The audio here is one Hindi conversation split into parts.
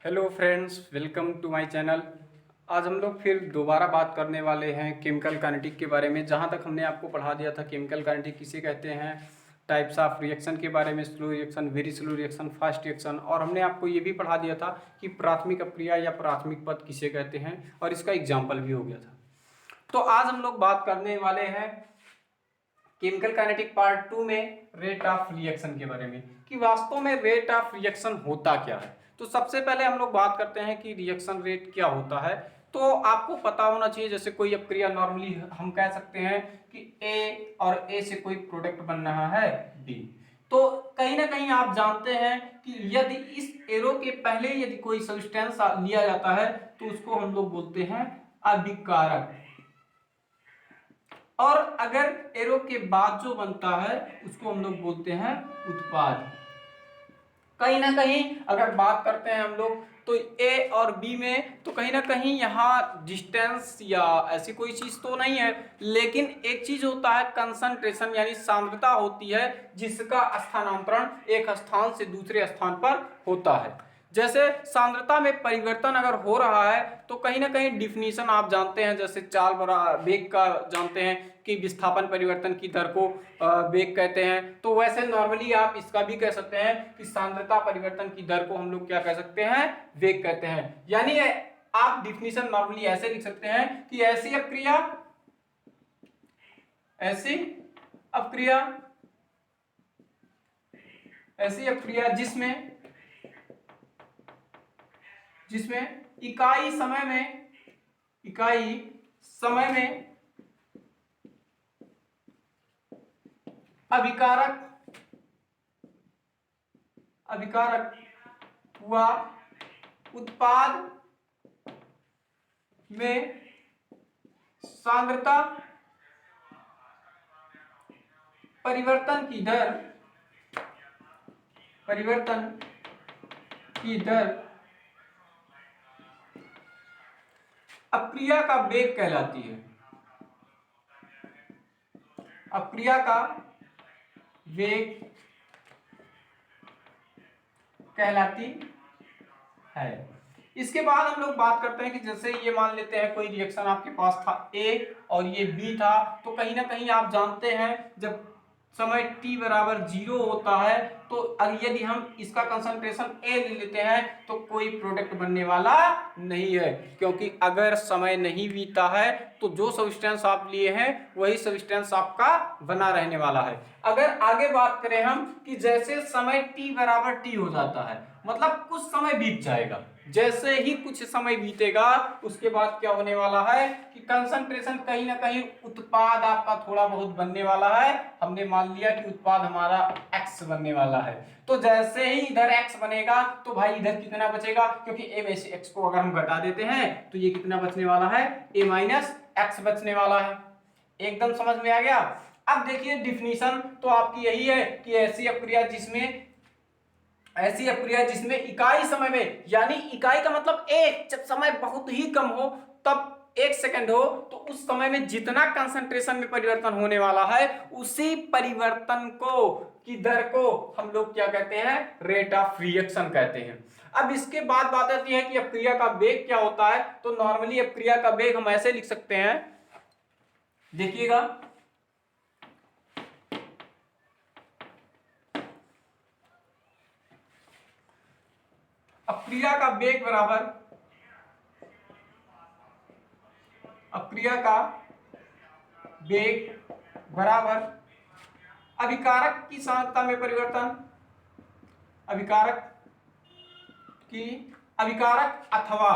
Hello friends, welcome to my channel. आज हम लोग फिर दोबारा बात करने वाले हैं केमिकल काइनेटिक के बारे में। जहाँ तक हमने आपको पढ़ा दिया था केमिकल काइनेटिक किसे कहते हैं, टाइप्स ऑफ रिएक्शन के बारे में, slow reaction, very slow reaction, fast reaction, और हमने आपको ये भी पढ़ा दिया था कि प्राथमिक अपक्रिया या प्राथमिक पद किसे कहते हैं, और इसका एग्जाम्पल भी हो गया था। तो आज हम लोग बात करने वाले हैं केमिकल काइनेटिक पार्ट 2 में रेट ऑफ रिएक्शन के बारे में कि वास्तव में रेट ऑफ रिएक्शन होता क्या है। तो सबसे पहले हम लोग बात करते हैं कि रिएक्शन रेट क्या होता है। तो आपको पता होना चाहिए, जैसे कोई अपक्रिया नॉर्मली हम कह सकते हैं कि ए और ए से कोई प्रोडक्ट बन रहा है बी। तो कहीं ना कहीं आप जानते हैं कि यदि इस एरो के पहले यदि कोई सब्सटेंस लिया जाता है तो उसको हम लोग बोलते हैं अभिकारक, और अगर एरो के बाद जो बनता है उसको हम लोग बोलते हैं उत्पाद। कहीं ना कहीं अगर बात करते हैं हम लोग तो ए और बी में तो कहीं ना कहीं यहाँ डिस्टेंस या ऐसी कोई चीज तो नहीं है, लेकिन एक चीज होता है कंसंट्रेशन यानी सांद्रता होती है जिसका स्थानांतरण एक स्थान से दूसरे स्थान पर होता है। जैसे सांद्रता में परिवर्तन अगर हो रहा है तो कहीं ना कहीं डिफिनीशन आप जानते हैं, जैसे चाल बरा वेग का जानते हैं कि विस्थापन परिवर्तन की दर को वेग कहते हैं। तो वैसे नॉर्मली आप इसका भी कह सकते हैं कि सांद्रता परिवर्तन की दर को हम लोग क्या कह सकते हैं, वेग कहते हैं। यानी आप डिफिनीशन नॉर्मली ऐसे लिख सकते हैं कि ऐसी अपक्रिया ऐसी अपक्रिया ऐसी अपक्रिया जिसमें इकाई समय में अभिकारक हुआ उत्पाद में सांद्रता परिवर्तन की दर अपक्रिया का वेग कहलाती है। अपक्रिया का वेग कहलाती है। इसके बाद हम लोग बात करते हैं कि जैसे ये मान लेते हैं कोई रिएक्शन आपके पास था ए और ये बी था, तो कहीं ना कहीं आप जानते हैं जब समय t बराबर 0 होता है तो यदि हम इसका कंसंट्रेशन ए ले लेते हैं तो कोई प्रोडक्ट बनने वाला नहीं है, क्योंकि अगर समय नहीं बीता है तो जो सब्सटेंस आप लिए हैं वही सब्सटेंस आपका बना रहने वाला है। अगर आगे बात करें हम कि जैसे समय t बराबर t हो जाता है, मतलब कुछ समय बीत जाएगा, जैसे ही कुछ समय बीतेगा उसके बाद क्या होने वाला है कि कंसंट्रेशन कहीं ना कहीं उत्पाद आपका थोड़ा बहुत बनने वाला है। हमने मान लिया कि उत्पाद हमारा x बनने वाला है, तो जैसे ही इधर x बनेगा तो भाई इधर कितना बचेगा, क्योंकि a में से x को अगर हम घटा देते हैं तो ये कितना बचने वाला है, a माइनस x बचने वाला है। एकदम समझ में आ गया। अब देखिए डिफिनीशन तो आपकी यही है कि ऐसी अपक्रिया जिसमें इकाई समय में, यानी इकाई का मतलब एक, जब समय बहुत ही कम हो तब 1 सेकंड हो तो उस समय में जितना कंसंट्रेशन में परिवर्तन होने वाला है उसी परिवर्तन को की दर को हम लोग क्या कहते हैं, रेट ऑफ रिएक्शन कहते हैं। अब इसके बाद बात आती है कि अपक्रिया का वेग क्या होता है। तो नॉर्मली अपक्रिया का वेग हम ऐसे लिख सकते हैं, देखिएगा, अपक्रिया का वेग बराबर अभिकारक की सांद्रता में परिवर्तन, अभिकारक अथवा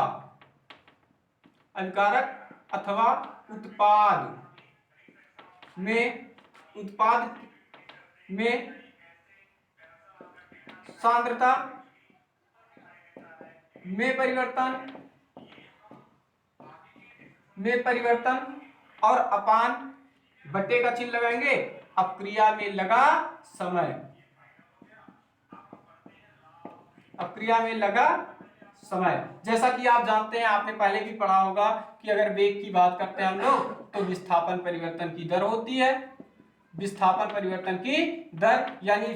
उत्पाद में सांद्रता में परिवर्तन और अपान बट्टे का चिन्ह लगाएंगे अपक्रिया में लगा समय। जैसा कि आप जानते हैं, आपने पहले भी पढ़ा होगा कि अगर वेग की बात करते हैं हम लोग तो विस्थापन परिवर्तन की दर होती है। विस्थापन परिवर्तन की दर यानी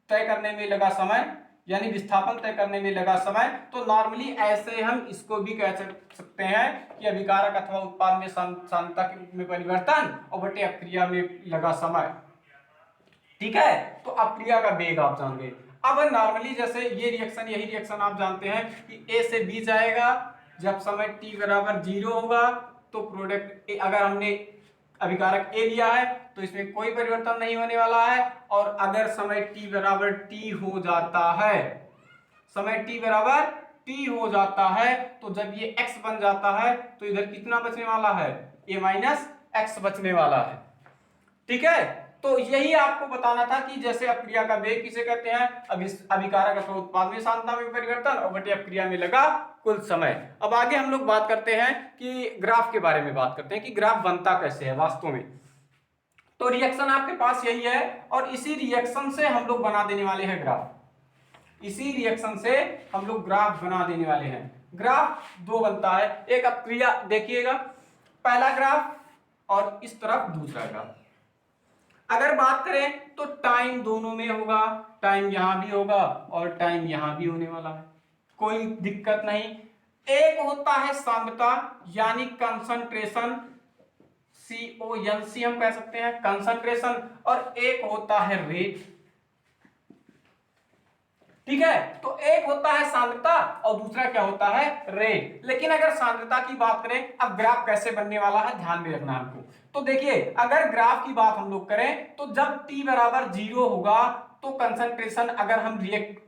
तय करने में लगा समय, यानी विस्थापन तय करने में लगा समय। तो नॉर्मली ऐसे हम इसको भी कह सकते हैं कि अभिकारक अथवा उत्पाद में सांद्रता में परिवर्तन और बटे अपक्रिया में लगा समय। ठीक है, तो अपक्रिया का वेग आप जान गए। अब नॉर्मली जैसे ये रिएक्शन, यही रिएक्शन आप जानते हैं कि ए से बी जाएगा, जब समय t बराबर 0 होगा तो प्रोडक्ट अगर हमने अभिकारक ए लिया है तो इसमें कोई परिवर्तन नहीं होने वाला है। और अगर समय t बराबर t हो जाता है, समय t बराबर t हो जाता है तो जब ये x बन जाता है तो इधर कितना बचने वाला है, a माइनस एक्स बचने वाला है। ठीक है, तो यही आपको बताना था कि जैसे अपक्रिया का वेग किसे कहते हैं, अभिकारक अथवा उत्पाद में सांद्रता में परिवर्तन और बटे अपक्रिया में लगा कुल समय। अब आगे हम लोग बात करते हैं कि ग्राफ के बारे में बात करते हैं कि ग्राफ बनता कैसे है वास्तव में। तो रिएक्शन आपके पास यही है और इसी रिएक्शन से हम लोग बना देने वाले हैं ग्राफ। इसी रिएक्शन से हम लोग ग्राफ बना देने वाले हैं। ग्राफ दो बनता है, एक अपक्रिया देखिएगा, पहला ग्राफ और इस तरफ दूसरा ग्राफ। अगर बात करें तो टाइम दोनों में होगा, टाइम यहां भी होगा और टाइम यहां भी होने वाला है, कोई दिक्कत नहीं। एक होता है सांद्रता यानी कंसंट्रेशन, CONC हम कह सकते हैं कंसंट्रेशन, और एक होता है रेट। ठीक है, तो एक होता है सांद्रता और दूसरा क्या होता है, रेट। लेकिन अगर सांद्रता की बात करें, अब ग्राफ कैसे बनने वाला है ध्यान में रखना हमको। तो देखिए, अगर ग्राफ की बात हम लोग करें तो जब t बराबर 0 होगा तो कंसंट्रेशन, अगर हम रिएक्ट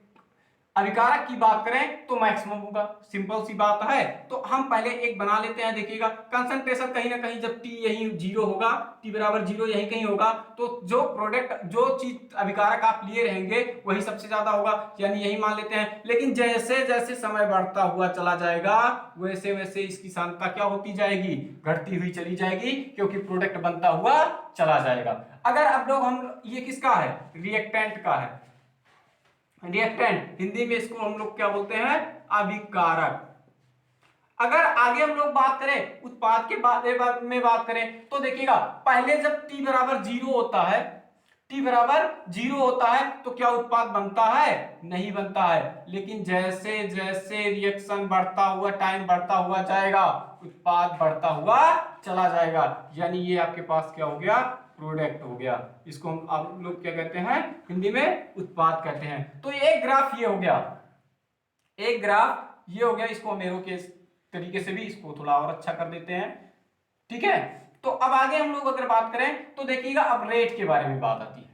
अभिकारक की बात करें तो मैक्सिमम होगा, सिंपल सी बात है। तो हम पहले एक बना लेते हैं, देखिएगा कंसंट्रेशन कहीं ना कहीं जब t यही 0 होगा, t बराबर 0 यही कहीं होगा तो जो प्रोडक्ट, जो चीज अभिकारक आप लिए रहेंगे वही सबसे ज्यादा होगा, यानी यही मान लेते हैं। लेकिन जैसे जैसे समय बढ़ता हुआ चला जाएगा वैसे वैसे इसकी सांद्रता क्या होती जाएगी, घटती हुई चली जाएगी, क्योंकि प्रोडक्ट बनता हुआ चला जाएगा। अगर अब लोग हम, ये किसका है, रिएक्टेंट का है, रिएक्टेंट हिंदी में इसको हम लोग क्या बोलते हैं, अभिकारक। अगर आगे हम लोग बात करें उत्पाद के बारे में बात करें तो देखिएगा, पहले जब t बराबर 0 होता है, t बराबर 0 होता है तो क्या उत्पाद बनता है, नहीं बनता है। लेकिन जैसे जैसे रिएक्शन बढ़ता हुआ, टाइम बढ़ता हुआ जाएगा, उत्पाद बढ़ता हुआ चला जाएगा, यानी ये आपके पास क्या हो गया, प्रोडक्ट हो गया। इसको हम आप लोग क्या कहते हैं, हिंदी में उत्पाद कहते हैं। तो एक ग्राफ ये हो गया, एक ग्राफ ये हो गया। इसको हम एरो के तरीके से भी इसको थोड़ा और अच्छा कर देते हैं। ठीक है, तो अब आगे हम लोग अगर बात करें तो देखिएगा, अब रेट के बारे में बात आती है,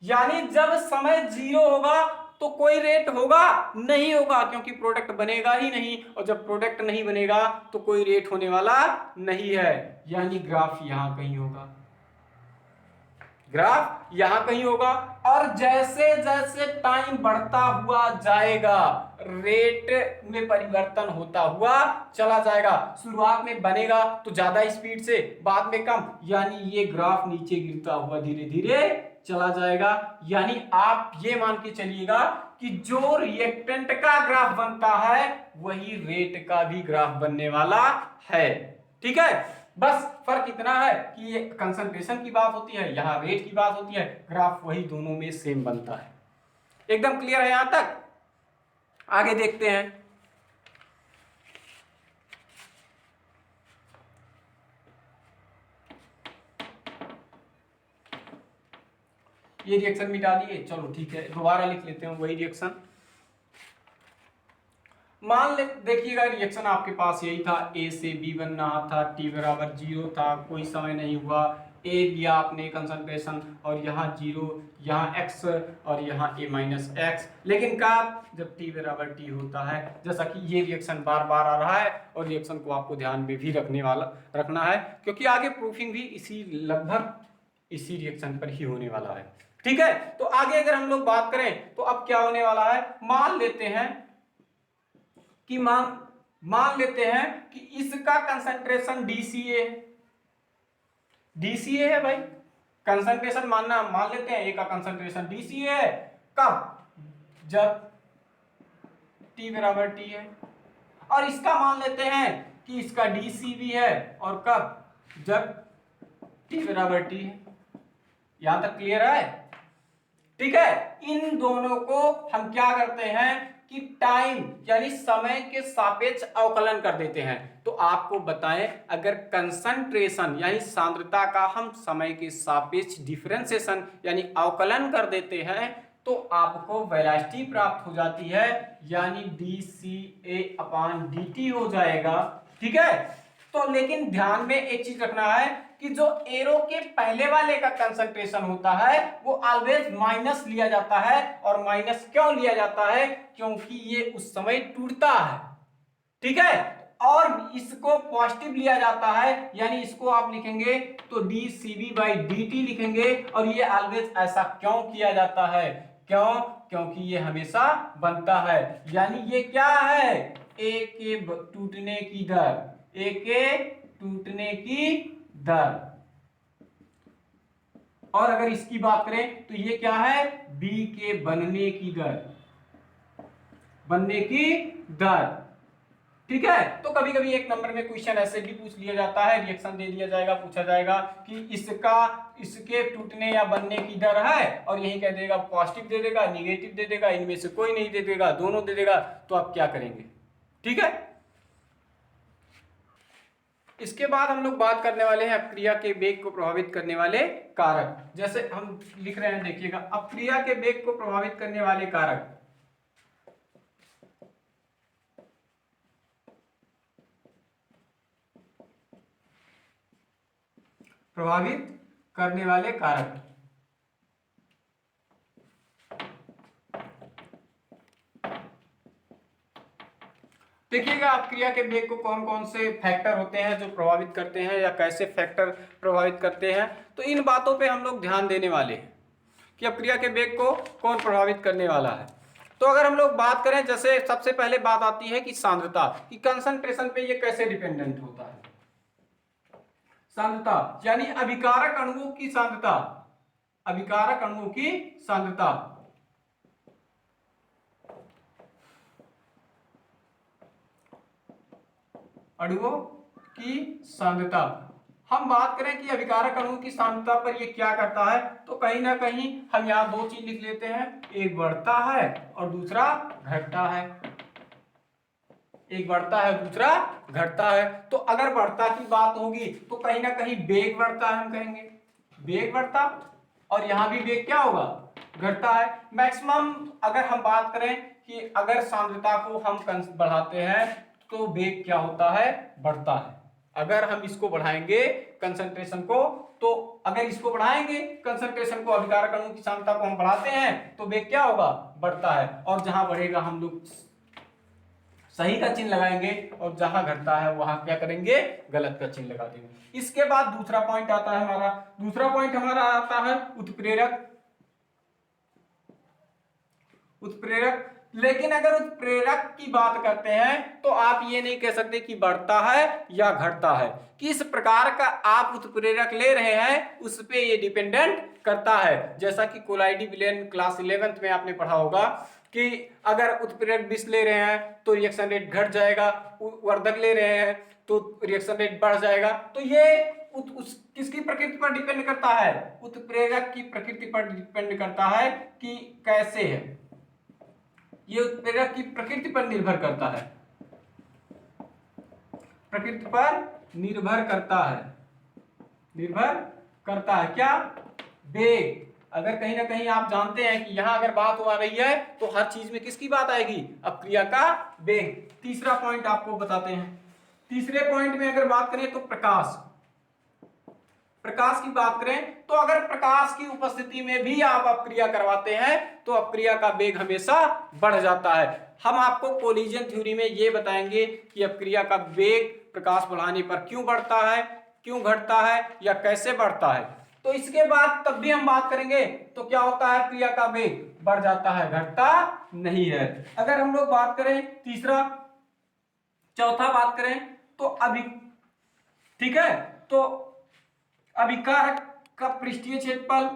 यानी जब समय 0 होगा तो कोई रेट होगा नहीं होगा, क्योंकि प्रोडक्ट बनेगा ही नहीं, और जब प्रोडक्ट नहीं बनेगा तो कोई रेट होने वाला नहीं है, यानी ग्राफ यहां कहीं होगा, ग्राफ यहां कहीं होगा। और जैसे जैसे टाइम बढ़ता हुआ जाएगा रेट में परिवर्तन होता हुआ चला जाएगा। शुरुआत में बनेगा तो ज्यादा स्पीड से, बाद में कम, यानी ये ग्राफ नीचे गिरता हुआ धीरे धीरे चला जाएगा। यानी आप ये मान के चलिएगा कि जो रिएक्टेंट का ग्राफ बनता है वही रेट का भी ग्राफ बनने वाला है। ठीक है, बस फर्क इतना है कि ये कंसंट्रेशन की बात होती है, यहां रेट की बात होती है, ग्राफ वही दोनों में सेम बनता है। एकदम क्लियर है यहां तक? आगे देखते हैं। ये रिएक्शन मिटा दिए, चलो ठीक है, दोबारा लिख लेते हैं वही रिएक्शन। मान ले, देखिएगा रिएक्शन आपके पास यही था, ए से बी बन रहा था, टी बराबर 0 था, कोई समय नहीं हुआ, ए लिया आपने कंसंट्रेशन, और यहाँ 0, यहाँ x और यहाँ a माइनस एक्स। लेकिन कब, जब t बराबर t होता है। जैसा कि ये रिएक्शन बार बार आ रहा है और रिएक्शन को आपको ध्यान में भी रखना है, क्योंकि आगे प्रूफिंग भी इसी लगभग इसी रिएक्शन पर ही होने वाला है। ठीक है, तो आगे अगर हम लोग बात करें तो अब क्या होने वाला है, मान लेते हैं कि मान लेते हैं कि इसका कंसंट्रेशन DCA है, DCA है भाई, कंसंट्रेशन मान लेते हैं ए का कंसंट्रेशन DCA है। कब, जब t बराबर t है। और इसका मान लेते हैं कि इसका DC भी है, और कब, जब t बराबर t है। यहां तक क्लियर है? ठीक है, इन दोनों को हम क्या करते हैं कि टाइम यानी समय के सापेक्ष अवकलन कर देते हैं। तो आपको बताएं, अगर कंसंट्रेशन यानी सांद्रता का हम समय के सापेक्ष डिफरेंशिएशन यानी अवकलन कर देते हैं तो आपको वेलोसिटी प्राप्त हो जाती है, यानी dCA/dt हो जाएगा। ठीक है, तो लेकिन ध्यान में एक चीज रखना है कि जो एरो के पहले वाले का कंसंट्रेशन होता है वो ऑलवेज माइनस लिया जाता है। और माइनस क्यों लिया जाता है? क्योंकि ये उस समय टूटता है। ठीक है, और इसको पॉजिटिव लिया जाता है, यानी इसको आप लिखेंगे तो dCB/dt लिखेंगे। और ये ऑलवेज ऐसा क्यों किया जाता है? क्यों? क्योंकि ये हमेशा बनता है, यानी ये क्या है? ए के टूटने की दर, ए के टूटने की दर। और अगर इसकी बात करें तो ये क्या है? बी के बनने की दर, बनने की दर। ठीक है, तो कभी कभी एक नंबर में क्वेश्चन ऐसे भी पूछ लिया जाता है, रिएक्शन दे दिया जाएगा, पूछा जाएगा कि इसके टूटने या बनने की दर है, और यही कह देगा पॉजिटिव दे देगा, निगेटिव दे देगा, इनमें से कोई नहीं दे देगा, दोनों दे देगा, तो आप क्या करेंगे? ठीक है, इसके बाद हम लोग बात करने वाले हैं अपक्रिया के वेग को प्रभावित करने वाले कारक। जैसे हम लिख रहे हैं, देखिएगा, अपक्रिया के वेग को प्रभावित करने वाले कारक। प्रभावित करने वाले कारक, देखिएगा अपक्रिया के वेग को कौन कौन से फैक्टर होते हैं जो प्रभावित करते हैं या कैसे फैक्टर प्रभावित करते हैं। तो इन बातों पे हम लोग ध्यान देने वाले हैं कि अपक्रिया के वेग को कौन प्रभावित करने वाला है। तो अगर हम लोग बात करें, जैसे सबसे पहले बात आती है कि सांद्रता की, कंसंट्रेशन पे ये कैसे डिपेंडेंट होता है। सांद्रता यानी अभिकारक अणुओं की सांद्रता, अभिकारक अणुओं की सांद्रता, अणुओं की सांद्रता। हम बात करें कि अभिकारक अणुओं की सांद्रता पर ये क्या करता है, तो कहीं ना कहीं हम यहाँ दो चीज लिख लेते हैं, एक बढ़ता है और दूसरा घटता है। एक बढ़ता है, दूसरा घटता है। तो अगर बढ़ता की बात होगी तो कहीं ना कहीं वेग बढ़ता है, हम कहेंगे वेग बढ़ता, और यहां भी वेग क्या होगा? घटता है। मैक्सिमम अगर हम बात करें कि अगर सांद्रता को हम बढ़ाते हैं तो वेग क्या होता है? बढ़ता है। अगर हम इसको बढ़ाएंगे कंसंट्रेशन को, तो अगर इसको बढ़ाएंगे कंसंट्रेशन को, अभिकारक अणु की सांद्रता को हम बढ़ाते हैं तो वेग क्या होगा? बढ़ता है। और जहां बढ़ेगा हम लोग सही का चिन्ह लगाएंगे, और जहां घटता है वहां क्या करेंगे? गलत का चिन्ह लगा देंगे। इसके बाद दूसरा पॉइंट आता है हमारा, दूसरा पॉइंट हमारा आता है उत्प्रेरक। उत्प्रेरक, लेकिन अगर उत्प्रेरक की बात करते हैं तो आप ये नहीं कह सकते कि बढ़ता है या घटता है। किस प्रकार का आप उत्प्रेरक ले रहे हैं उस पे ये डिपेंडेंट करता है। जैसा कि कोलाइडी विलेन क्लास 11th में आपने पढ़ा होगा कि अगर उत्प्रेरक विष ले रहे हैं तो रिएक्शन रेट घट जाएगा, वर्धक ले रहे हैं तो रिएक्शन रेट बढ़ जाएगा। तो ये किसकी प्रकृति पर डिपेंड करता है? उत्प्रेरक की प्रकृति पर डिपेंड करता है कि कैसे है। ये उत्प्रेरक की प्रकृति पर निर्भर करता है, प्रकृति पर निर्भर करता है, निर्भर करता है क्या? वेग। अगर कहीं ना कहीं आप जानते हैं कि यहां अगर बात हो रही है तो हर चीज में किसकी बात आएगी? अपक्रिया का वेग। तीसरा पॉइंट आपको बताते हैं। तीसरे पॉइंट में अगर बात करें तो प्रकाश, प्रकाश की बात करें तो अगर प्रकाश की उपस्थिति में भी आप अपक्रिया करवाते हैं तो अपक्रिया का वेग हमेशा बढ़ जाता है। हम आपको कोलिजन थ्योरी में ये बताएंगे कि अपक्रिया का वेग प्रकाश बढ़ाने पर क्यों बढ़ता है, क्यों घटता है या कैसे बढ़ता है। तो इसके बाद तब भी हम बात करेंगे तो क्या होता है? अपक्रिया का वेग बढ़ जाता है, घटता नहीं है। अगर हम लोग बात करें तीसरा, चौथा बात करें तो अभी, ठीक है, तो अभिकारक का पृष्ठीय क्षेत्रफल,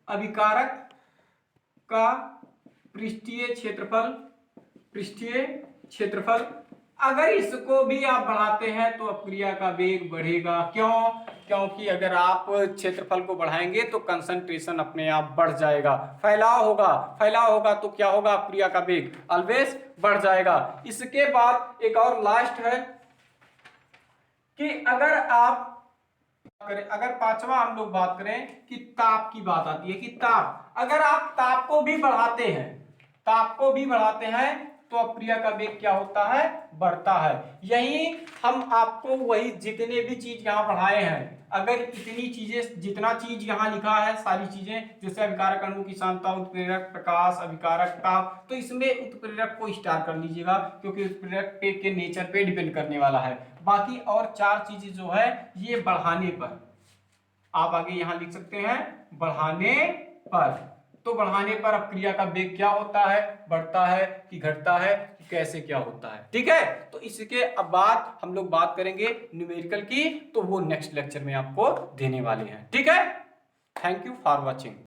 अभिकारक का पृष्ठीय क्षेत्रफल, पृष्ठीय क्षेत्रफल अगर इसको भी आप बढ़ाते हैं तो अपक्रिया का वेग बढ़ेगा। क्यों? क्योंकि अगर आप क्षेत्रफल को बढ़ाएंगे तो कंसंट्रेशन अपने आप बढ़ जाएगा, फैलाव होगा तो क्या होगा? अपक्रिया का वेग ऑलवेज बढ़ जाएगा। इसके बाद एक और लास्ट है कि अगर पांचवा हम लोग बात करें कि ताप की बात आती है कि ताप, अगर आप ताप को भी बढ़ाते हैं तो अपक्रिया का वेग क्या होता है? बढ़ता है। यही हम आपको वही जितने भी चीज यहाँ पढ़ाए हैं, अगर इतनी चीजें, जितना चीज यहाँ लिखा है सारी चीजें, जैसे अभिकारक अणु की सांद्रता, उत्प्रेरक प्रकाश, अभिकारक ताप, तो इसमें उत्प्रेरक को स्टार कर लीजिएगा क्योंकि उत्प्रेरक के नेचर पे डिपेंड करने वाला है। बाकी और 4 चीजें जो है ये बढ़ाने पर आप आगे यहां लिख सकते हैं, बढ़ाने पर। तो बढ़ाने पर अपक्रिया का वेग क्या होता है? बढ़ता है कि घटता है, कैसे क्या होता है? ठीक है, तो इसके अब बाद हम लोग बात करेंगे न्यूमेरिकल की, तो वो नेक्स्ट लेक्चर में आपको देने वाले हैं। ठीक है, थैंक यू फॉर वॉचिंग।